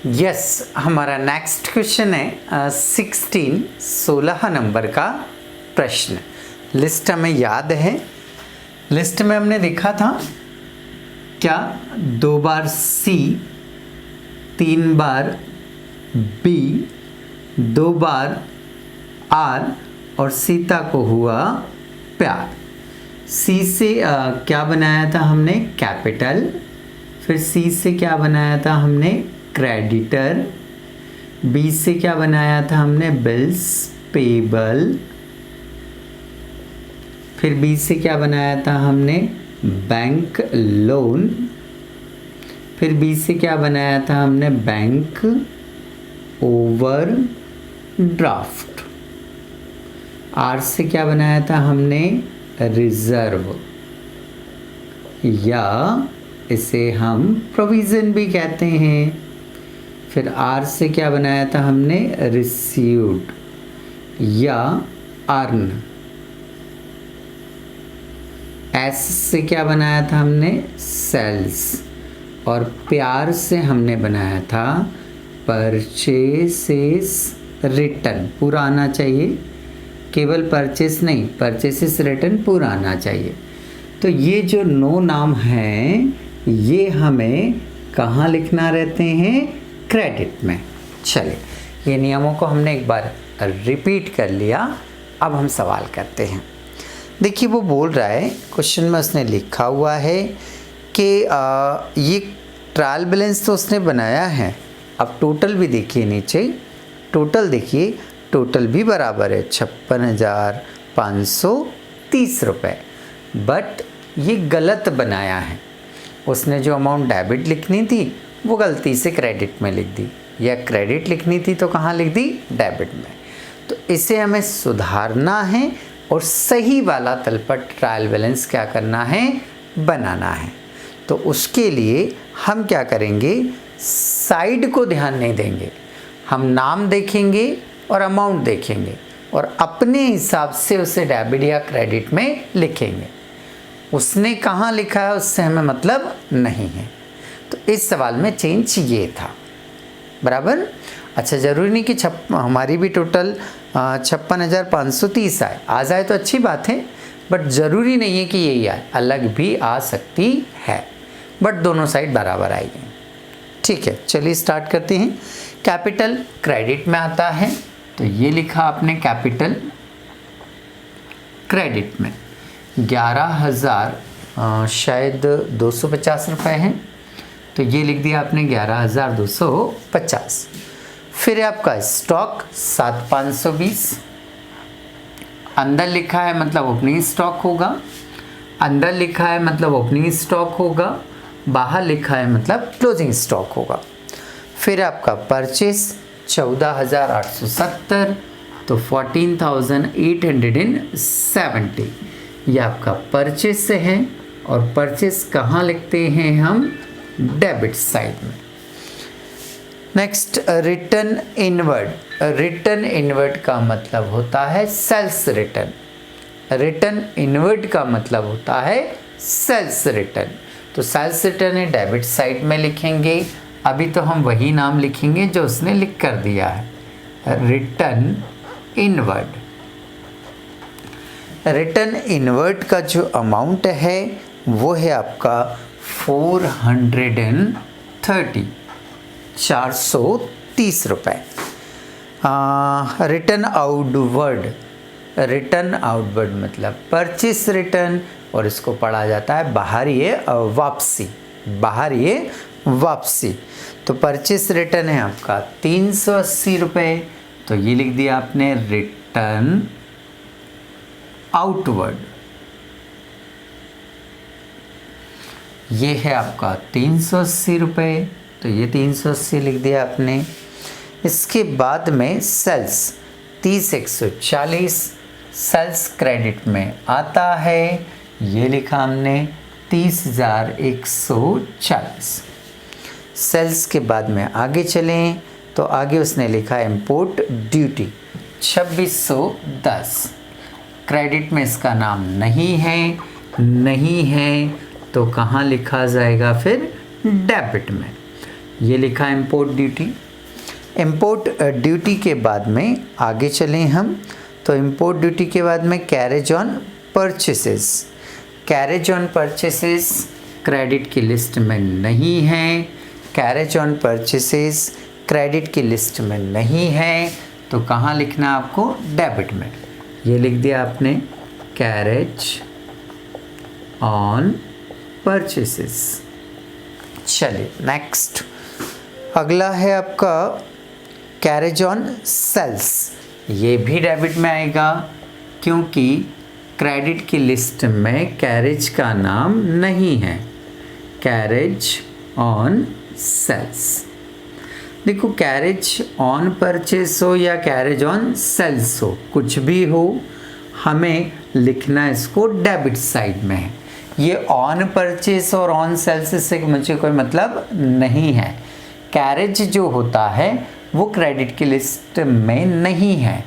Yes, हमारा next question है 16 number का प्रश्न। लिस्ट हमें याद है, लिस्ट में हमने देखा था क्या 2 बार सी, 3 बार बी, 2 बार आर और सीता को हुआ प्यार। सी से क्या बनाया था हमने? कैपिटल। फिर सी से क्या बनाया था हमने? क्रेडिटर। बी से क्या बनाया था हमने? Bills payable. फिर बी से क्या बनाया था हमने? Bank loan. फिर बी से क्या बनाया था हमने? Bank over draft. आर से क्या बनाया था हमने? रिजर्व, या इसे हम प्रोविज़न भी कहते हैं। फिर आर से क्या बनाया था हमने? रिसीव्ड या अर्न। एस से क्या बनाया था हमने? सेल्स। और प्यार से हमने बनाया था परचेसेस रिटर्न। पूरा आना चाहिए, केवल परचेस नहीं, परचेसेस रिटर्न पूरा आना चाहिए। तो ये जो 9 नाम हैं ये हमें कहाँ लिखना रहते हैं? क्रेडिट में। चलिए, ये नियमों को हमने एक बार रिपीट कर लिया। अब हम सवाल करते हैं। देखिए, वो बोल रहा है, क्वेश्चन में उसने लिखा हुआ है कि ये ट्रायल बैलेंस तो उसने बनाया है। अब टोटल भी देखिए, नीचे टोटल देखिए, टोटल भी बराबर है 56,530 रुपये। बट ये गलत बनाया है। उसने जो अमाउंट डेबिट लिखनी थी वो गलती से क्रेडिट में लिख दी, या क्रेडिट लिखनी थी तो कहाँ लिख दी? डेबिट में। तो इसे हमें सुधारना है और सही वाला तलपट ट्रायल बैलेंस क्या करना है? बनाना है। तो उसके लिए हम क्या करेंगे? साइड को ध्यान नहीं देंगे, हम नाम देखेंगे और अमाउंट देखेंगे और अपने हिसाब से उसे डेबिट या क्रेडिट में लिखेंगे। उसने कहाँ लिखा है उससे हमें मतलब नहीं है। तो इस सवाल में चेंज ये था, बराबर। अच्छा, ज़रूरी नहीं कि हमारी भी टोटल 56,530 आए। आ जाए तो अच्छी बात है, बट ज़रूरी नहीं है कि यही आए, अलग भी आ सकती है, बट दोनों साइड बराबर आएगी। ठीक है, चलिए स्टार्ट करते हैं। कैपिटल क्रेडिट में आता है, तो ये लिखा आपने कैपिटल क्रेडिट में 11,000 शायद 250 रुपये हैं, तो ये लिख दिया आपने 11,250। फिर आपका स्टॉक 7,520 अंदर लिखा है, मतलब ओपनिंग स्टॉक होगा। अंदर लिखा है मतलब ओपनिंग स्टॉक होगा, बाहर लिखा है मतलब क्लोजिंग स्टॉक होगा। फिर आपका परचेस 14,870, तो 14,870 ये आपका परचेस से है। और परचेस कहाँ लिखते हैं हम? डेबिट साइड में। Next, return inward. Return inward का मतलब होता है सेल्स रिटर्न। रिटर्न इनवर्ड का मतलब होता है सेल्स रिटर्न। तो सेल्स रिटर्न है, डेबिट साइड में लिखेंगे। अभी तो हम वही नाम लिखेंगे जो उसने लिख कर दिया है, रिटर्न इनवर्ड। रिटर्न इनवर्ड का जो अमाउंट है वो है आपका 430 रुपये। Return outward. रिटर्न आउटवर्ड मतलब परचेस रिटर्न, और इसको पढ़ा जाता है बाहरी वापसी। बाहरी वापसी। तो परचेस रिटर्न है आपका 380 रुपये, तो ये लिख दिया आपने रिटर्न आउटवर्ड। ये है आपका 380 रुपये, तो ये 380 लिख दिया आपने। इसके बाद में सेल्स 30,140 सेल्स क्रेडिट में आता है, ये लिखा हमने 30,140। सेल्स के बाद में आगे चलें तो आगे उसने लिखा इम्पोर्ट ड्यूटी 2610। क्रेडिट में इसका नाम नहीं है तो कहाँ लिखा जाएगा फिर? डेबिट में। ये लिखा इम्पोर्ट ड्यूटी। इम्पोर्ट ड्यूटी के बाद में आगे चलें हम, तो इम्पोर्ट ड्यूटी के बाद में carriage on purchases. Carriage on purchases credit की लिस्ट में नहीं है, कैरेज ऑन परचेसेस क्रेडिट की लिस्ट में नहीं है, तो कहाँ लिखना आपको? डेबिट में। ये लिख दिया आपने, कैरेज ऑन परचेसेस। चलिए नेक्स्ट, अगला है आपका कैरेज ऑन सेल्स। ये भी डेबिट में आएगा क्योंकि क्रेडिट की लिस्ट में कैरेज का नाम नहीं है। Carriage on sales. देखो, कैरेज ऑन परचेस हो या कैरेज ऑन सेल्स हो, कुछ भी हो, हमें लिखना इसको डेबिट साइड में है। ये ऑन परचेस और ऑन सेल्स से मुझे कोई मतलब नहीं है। कैरेज जो होता है वो क्रेडिट की लिस्ट में नहीं है,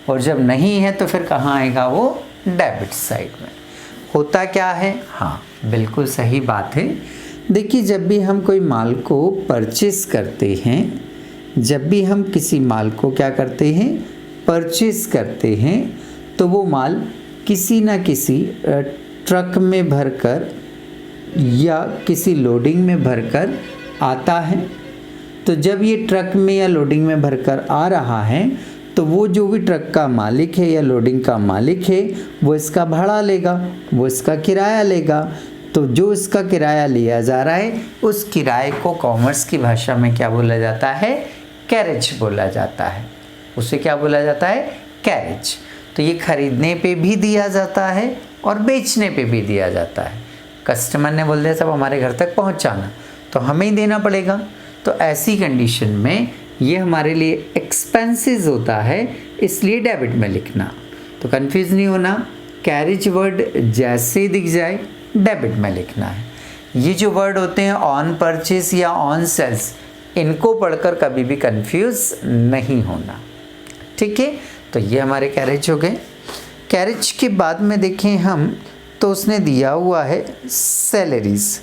और जब नहीं है तो फिर कहाँ आएगा वो? डेबिट साइड में। होता क्या है? हाँ, बिल्कुल सही बात है। देखिए, जब भी हम कोई माल को परचेस करते हैं, जब भी हम किसी माल को क्या करते हैं? परचेस करते हैं, तो वो माल किसी ना किसी ट्रक में भरकर या किसी लोडिंग में भरकर आता है। तो जब ये ट्रक में या लोडिंग में भरकर आ रहा है, तो वो जो भी ट्रक का मालिक है या लोडिंग का मालिक है, वो इसका भाड़ा लेगा, वो इसका किराया लेगा। तो जो इसका किराया लिया जा रहा है, उस किराए को कॉमर्स की भाषा में क्या बोला जाता है? कैरेज बोला जाता है। उसे क्या बोला जाता है? कैरेज। तो ये खरीदने पे भी दिया जाता है और बेचने पे भी दिया जाता है। कस्टमर ने बोल दिया सब हमारे घर तक पहुंचाना, तो हमें ही देना पड़ेगा। तो ऐसी कंडीशन में ये हमारे लिए एक्सपेंसेस होता है, इसलिए डेबिट में लिखना। तो कंफ्यूज नहीं होना, कैरेज वर्ड जैसे दिख जाए डेबिट में लिखना है। ये जो वर्ड होते हैं ऑन परचेस या ऑन सेल्स, इनको पढ़कर कभी भी कंफ्यूज नहीं होना। ठीक है, तो ये हमारे कैरेज हो गए। कैरेज के बाद में देखें हम, तो उसने दिया हुआ है सैलरीज,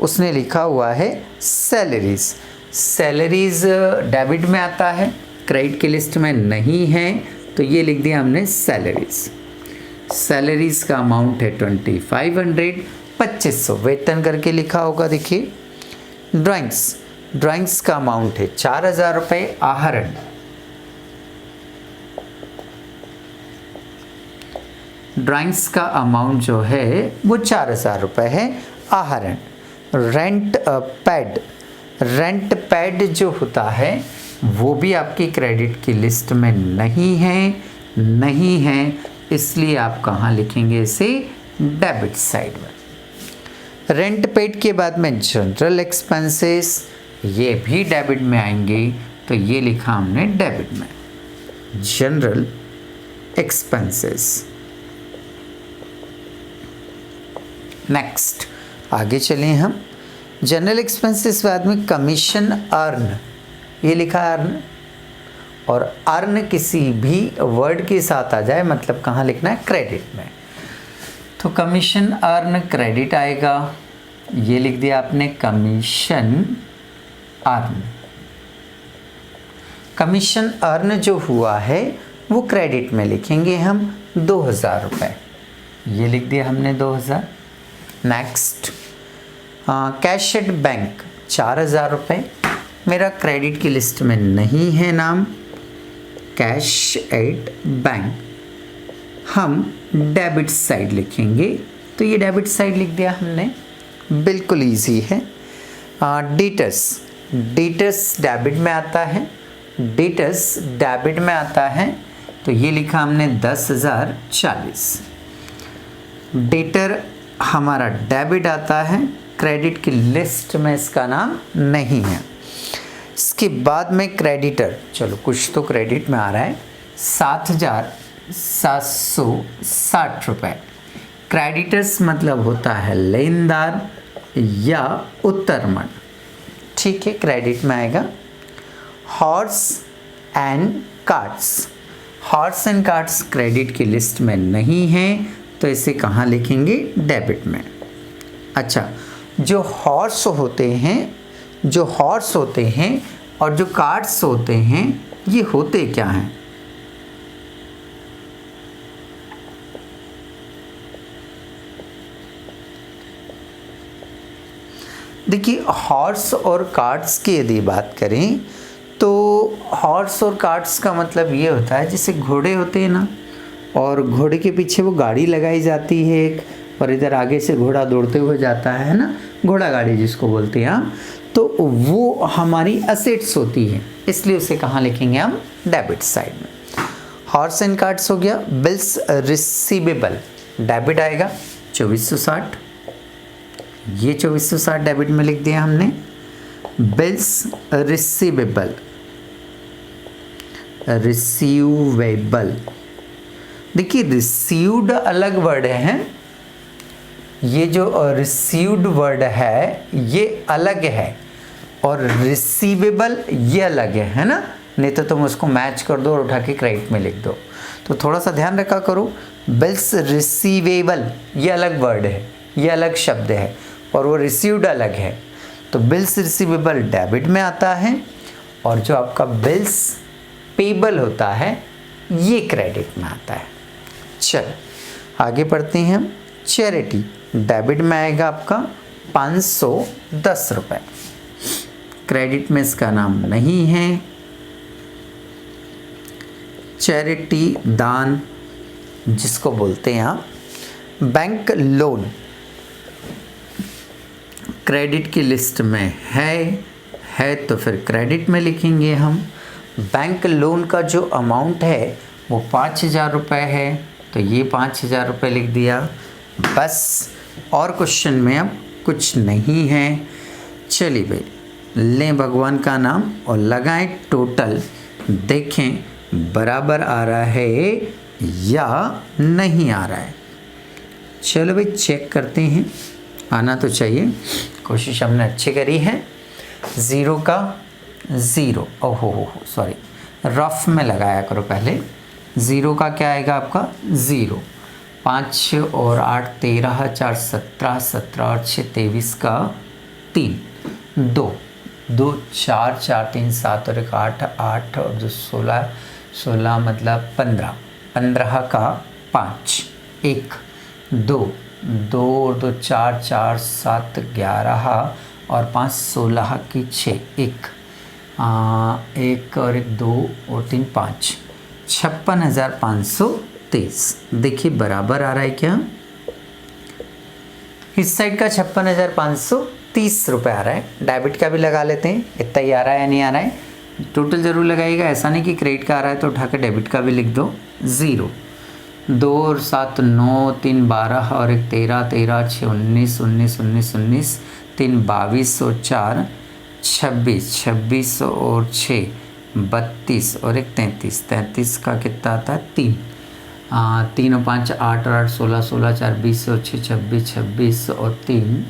उसने लिखा हुआ है सैलरीज। सैलरीज डेबिट में आता है, क्रेडिट की लिस्ट में नहीं है, तो ये लिख दिया हमने सैलरीज। सैलरीज का अमाउंट है 2500, 2500 वेतन करके लिखा होगा। देखिए, ड्राइंग्स, ड्राइंग्स का अमाउंट है 4000 रुपये आहरण। ड्राइंग्स का अमाउंट जो है वो 4000 रुपये है आहरण। रेंट पैड, रेंट पैड जो होता है वो भी आपकी क्रेडिट की लिस्ट में नहीं है, इसलिए आप कहाँ लिखेंगे इसे? डेबिट साइड में। रेंट पेड के बाद में जनरल एक्सपेंसेस, ये भी डेबिट में आएंगे, तो ये लिखा हमने डेबिट में, जनरल एक्सपेंसेस। नेक्स्ट आगे चलें हम, जनरल एक्सपेंसेस के बाद में कमीशन अर्न, ये लिखा है अर्न, और अर्न किसी भी वर्ड के साथ आ जाए मतलब कहाँ लिखना है? क्रेडिट में। तो कमीशन अर्न क्रेडिट आएगा, ये लिख दिया आपने कमीशन अर्न। कमीशन अर्न जो हुआ है वो क्रेडिट में लिखेंगे हम 2000 रुपये, ये लिख दिया हमने 2000। नेक्स्ट, कैश एट बैंक 4000 रुपये, मेरा क्रेडिट की लिस्ट में नहीं है नाम, कैश एट बैंक हम डेबिट साइड लिखेंगे, तो ये डेबिट साइड लिख दिया हमने, बिल्कुल इजी है। डेटर्स, डेटर्स डेबिट में आता है, डेटर्स डेबिट में आता है, तो ये लिखा हमने 10,040। डेटर हमारा डेबिट आता है, क्रेडिट की लिस्ट में इसका नाम नहीं है। इसके बाद में क्रेडिटर, चलो कुछ तो क्रेडिट में आ रहा है, 7,760 रुपये। क्रेडिटर्स मतलब होता है लेनदार या उत्तरमण, ठीक है, क्रेडिट में आएगा। Horse and carts, horse and carts credit की लिस्ट में नहीं है, तो इसे कहाँ लिखेंगे? डेबिट में। अच्छा, जो हॉर्स होते हैं, जो हॉर्स होते हैं और जो कार्ट्स होते हैं ये होते क्या हैं? देखिए, हॉर्स और कार्ट्स की यदि बात करें तो हॉर्स और कार्ट्स का मतलब ये होता है जैसे घोड़े होते हैं ना, और घोड़े के पीछे वो गाड़ी लगाई जाती है एक, और इधर आगे से घोड़ा दौड़ते हुए जाता है ना, घोड़ा गाड़ी जिसको बोलते हैं हम, तो वो हमारी असेट्स होती है, इसलिए उसे कहाँ लिखेंगे हम? डेबिट साइड में। हॉर्स एंड कार्ट्स हो गया। बिल्स रिसीवेबल डेबिट आएगा 2460, ये 2460 डेबिट में लिख दिया हमने। बिल्स रिसीवेबल, रिसीवेबल, देखिए रिसीव्ड अलग वर्ड है, ये जो रिसीव्ड वर्ड है ये अलग है, और रिसीवेबल ये अलग है ना, नहीं तो तुम उसको मैच कर दो और उठा के क्रेडिट में लिख दो। तो थोड़ा सा ध्यान रखा करो, बिल्स रिसीवेबल ये अलग वर्ड है, ये अलग शब्द है, और वो रिसीव्ड अलग है। तो बिल्स रिसीवेबल डेबिट में आता है, और जो आपका बिल्स पेबल होता है ये क्रेडिट में आता है। चल आगे पढ़ते हैं हम। चैरिटी डेबिट में आएगा आपका 510 रुपये, क्रेडिट में इसका नाम नहीं है। चैरिटी दान जिसको बोलते हैं आप। बैंक लोन क्रेडिट की लिस्ट में है तो फिर क्रेडिट में लिखेंगे हम। बैंक लोन का जो अमाउंट है वो 5000 रुपये है, तो ये 5000 रुपये लिख दिया बस, और क्वेश्चन में अब कुछ नहीं है। चलिए भाई, लें भगवान का नाम और लगाएं टोटल, देखें बराबर आ रहा है या नहीं आ रहा है। चलो भाई चेक करते हैं, आना तो चाहिए, कोशिश हमने अच्छी करी है। 0 का 0, ओहो हो सॉरी, रफ में लगाया करो पहले। 0 का क्या आएगा आपका? 0। 5 और 8 13, 4 17, 17 और 6 23 का 3, 2 2 4 4 3 7 और 1 8 8 और 2 16, 16 मतलब 15, 15 का 5, 1 2 2 और 2 4 4 7 11 और 5 16 की 6, 1 1 और 1 2 और 3 5, 56,523। देखिए बराबर आ रहा है क्या? इस साइड का 56,530 रुपये आ रहा है। डेबिट का भी लगा लेते हैं, इतना ही आ रहा है या नहीं आ रहा है, टोटल ज़रूर लगाइएगा, ऐसा नहीं कि क्रेडिट का आ रहा है तो उठा के डेबिट का भी लिख दो। 0 2 और 7 9 3 12 और 1 13 13 6 19 19 19 19 3 22 और 4 26 26 और 6 32 और 1 33 33 का कितना आता है? 3 3 और 5 8 और 8 16 16 4 20 और 6 26 26 और 3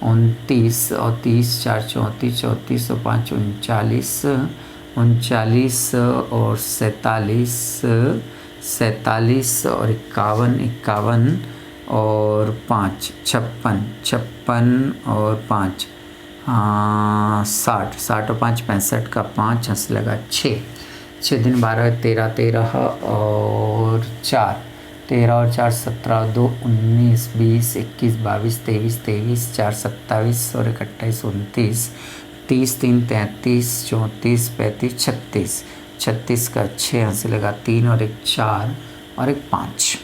29 और 30 4 34 34 और 5 39 39 और 47 47 और 51 51 और 5 56 56 और 5 60 60 और 5 65 का 5 हंस लगा 6 6 दिन 12 13 13 और 4 13 और 4 17 2 19 20 21 22 23 23 4 27 और 1 28 29 30 3 33 34 35 36 36 का 6 हंसी लगा 3 और 1 4 और 1 5।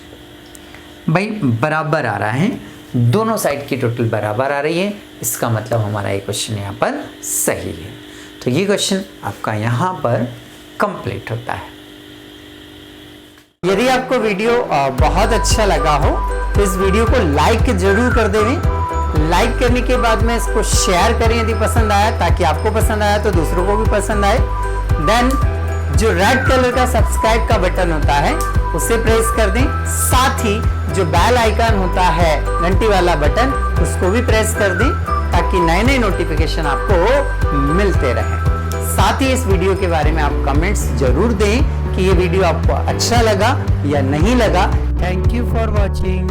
भाई बराबर आ रहा है, दोनों साइड की टोटल बराबर आ रही है, इसका मतलब हमारा ये क्वेश्चन यहाँ पर सही है। तो ये क्वेश्चन आपका यहाँ पर कंप्लीट होता है। यदि आपको वीडियो बहुत अच्छा लगा हो तो इस वीडियो को लाइक जरूर कर देवें। लाइक करने के बाद में इसको शेयर करें यदि पसंद आया, ताकि आपको पसंद आया तो दूसरों को भी पसंद आए। देन जो रेड कलर का सब्सक्राइब का बटन होता है उसे प्रेस कर दें, साथ ही जो बेल आइकन होता है घंटी वाला बटन उसको भी प्रेस कर दें, ताकि नए नए नोटिफिकेशन आपको मिलते रहे। साथ ही इस वीडियो के बारे में आप कमेंट्स जरूर दें कि ये वीडियो आपको अच्छा लगा या नहीं लगा। Thank you for watching.